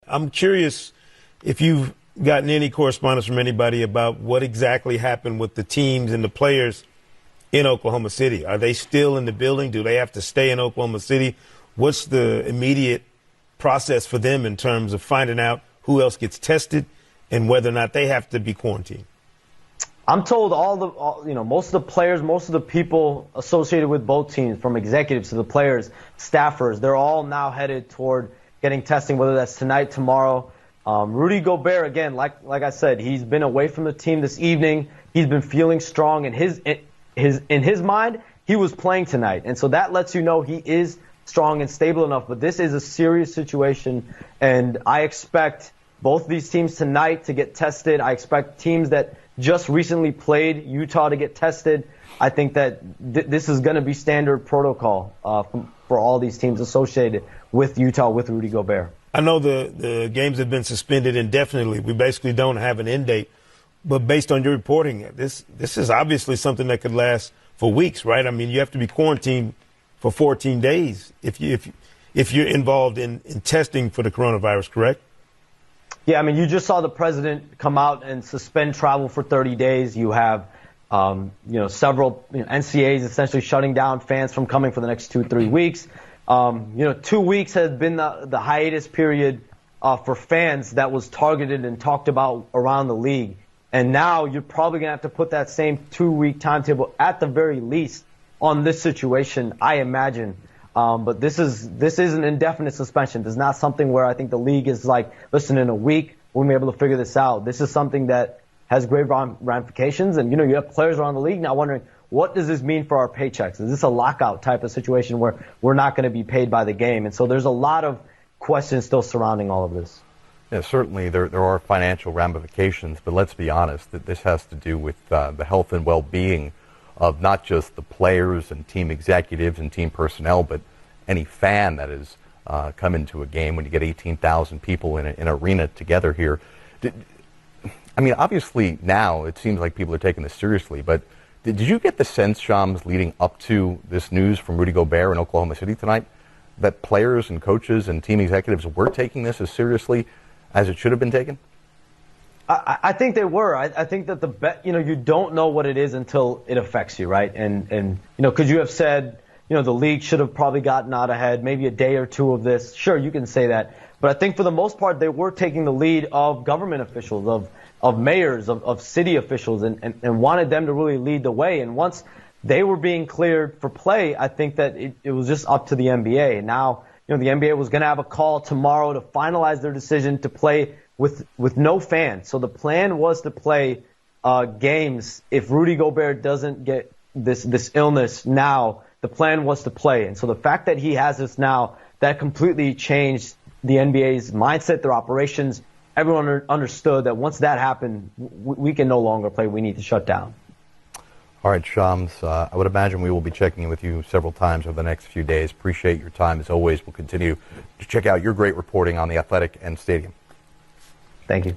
I'm curious if you've gotten any correspondence from anybody about what exactly happened with the teams and the players in Oklahoma City. Are they still in the building? Do they have to stay in Oklahoma City? What's the immediate process for them in terms of finding out who else gets tested and whether or not they have to be quarantined? I'm told most of the players, most of the people associated with both teams, from executives to the players, staffers, they're all now headed toward getting testing, whether that's tonight, tomorrow. Rudy Gobert, again, like I said, he's been away from the team this evening. He's been feeling strong. In his mind, he was playing tonight. And so that lets you know he is strong and stable enough. But this is a serious situation, and I expect both these teams tonight to get tested. I expect teams that just recently played Utah to get tested. I think that this is going to be standard protocol for all these teams associated with Utah, with Rudy Gobert. I know the games have been suspended indefinitely. We basically don't have an end date. But based on your reporting, this is obviously something that could last for weeks, right? I mean, you have to be quarantined for 14 days if you're involved in testing for the coronavirus, correct? Yeah, I mean, you just saw the president come out and suspend travel for 30 days. You have, several NCAAs essentially shutting down fans from coming for the next 2-3 weeks. 2 weeks has been the hiatus period for fans that was targeted and talked about around the league. And now you're probably going to have to put that same 2-week timetable at the very least on this situation, I imagine. But this is an indefinite suspension. This is not something where I think the league is like, listen, in a week we'll be able to figure this out. This is something that has grave ramifications. And, you have players around the league now wondering, what does this mean for our paychecks? Is this a lockout type of situation where we're not going to be paid by the game? And so there's a lot of questions still surrounding all of this. Yeah, certainly there are financial ramifications, but let's be honest, that this has to do with the health and well-being of not just the players and team executives and team personnel, but any fan that has come into a game when you get 18,000 people in an arena together here. Obviously now it seems like people are taking this seriously, but did you get the sense, Shams, leading up to this news from Rudy Gobert in Oklahoma City tonight, that players and coaches and team executives were taking this as seriously as it should have been taken? I think they were. I think that you don't know what it is until it affects you, right? And could you have said, the league should have probably gotten out ahead, maybe a day or two of this? Sure, you can say that. But I think for the most part, they were taking the lead of government officials, of mayors, of city officials, and wanted them to really lead the way. And once they were being cleared for play, I think that it was just up to the NBA. And now, the NBA was going to have a call tomorrow to finalize their decision to play with no fans. So the plan was to play games if Rudy Gobert doesn't get this illness now. The plan was to play. And so the fact that he has this now, that completely changed the NBA's mindset, their operations. Everyone understood that once that happened, we can no longer play. We need to shut down. All right, Shams, I would imagine we will be checking in with you several times over the next few days. Appreciate your time. As always, we'll continue to check out your great reporting on the Athletic and Stadium. Thank you.